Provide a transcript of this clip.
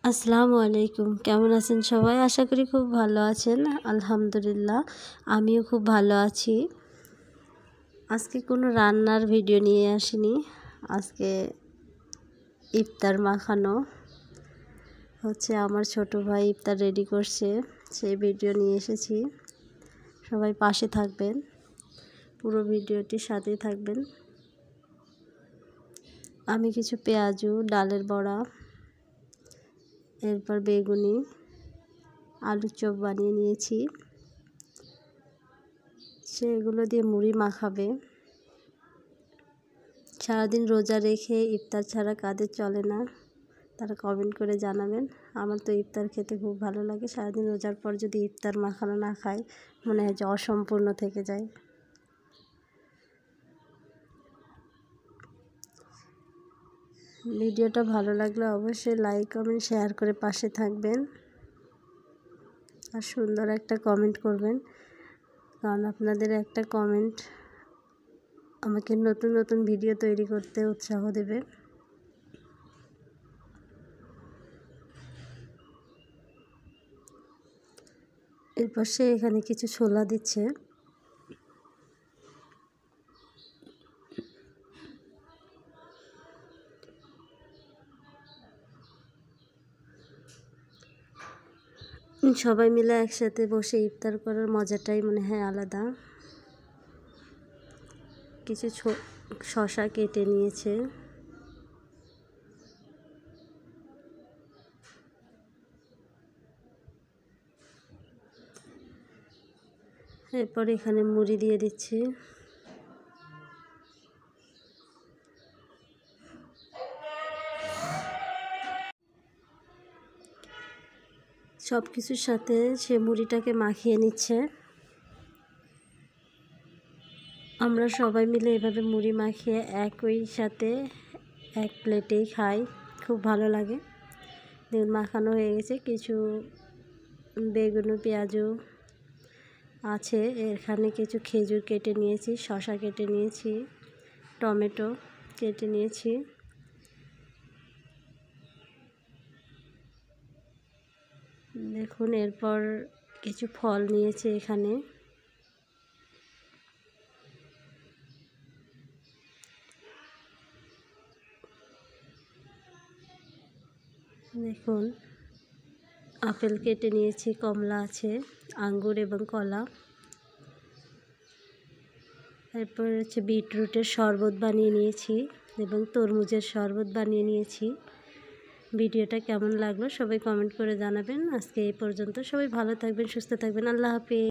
আসসালামু আলাইকুম। কেমন আছেন সবাই? আশা করি খুব ভালো আছেন। আলহামদুলিল্লাহ আমিও খুব ভালো আছি। আজকে কোনো রান্নার ভিডিও নিয়ে আসিনি। আজকে ইফতার মাখানো হচ্ছে, আমার ছোট ভাই ইফতার রেডি করছে, সেই ভিডিও নিয়ে এসেছি। সবাই পাশে থাকবেন, পুরো ভিডিওটির সাথেই থাকবেন। আমি কিছু পেঁয়াজু, ডালের বড়া, এরপর বেগুনি, আলুর চপ বানিয়ে নিয়েছি। সেগুলো দিয়ে মুড়ি মাখাবে। সারাদিন রোজা রেখে ইফতার ছাড়া কাদের চলে না, তারা কমেন্ট করে জানাবেন। আমার তো ইফতার খেতে খুব ভালো লাগে। সারাদিন রোজার পর যদি ইফতার মাখানো না খাই, মনে হয় যে অসম্পূর্ণ থেকে যায়। ভিডিওটা ভালো লাগলে অবশ্যই লাইক, কমেন্ট, শেয়ার করে পাশে থাকবেন। আর সুন্দর একটা কমেন্ট করবেন, কারণ আপনাদের একটা কমেন্ট আমাকে নতুন নতুন ভিডিও তৈরি করতে উৎসাহ দেবে। এরপর সে এখানে কিছু ছোলা দিচ্ছে। সবাই মিলে একসাথে বসে ইফতার করার মজাটাই মনে হয় আলাদা। কিছু শসা কেটে নিয়েছে। এরপর এখানে মুড়ি দিয়ে দিচ্ছি। সব কিছুর সাথে সে মুড়িটাকে মাখিয়ে নিচ্ছে। আমরা সবাই মিলে এভাবে মুড়ি মাখিয়ে একই সাথে এক প্লেটেই খাই, খুব ভালো লাগে। দেখুন মাখানো হয়ে গেছে। কিছু বেগুন, পেঁয়াজু আছে, এখানে কিছু খেজুর কেটে নিয়েছি, শসা কেটে নিয়েছি, টমেটো কেটে নিয়েছি। দেখুন এরপর কিছু ফল নিয়েছি এখানে। দেখুন আপেল কেটে নিয়েছি, কমলা আছে, আঙ্গুর এবং কলা। এরপর হচ্ছে বিটরুটের শরবত বানিয়ে নিয়েছি এবং তরমুজের শরবত বানিয়ে নিয়েছি। ভিডিওটা কেমন লাগলো সবাই কমেন্ট করে জানাবেন। আজকে এই পর্যন্ত। সবাই ভালো থাকবেন, সুস্থ থাকবেন। আল্লাহ হাফেজ।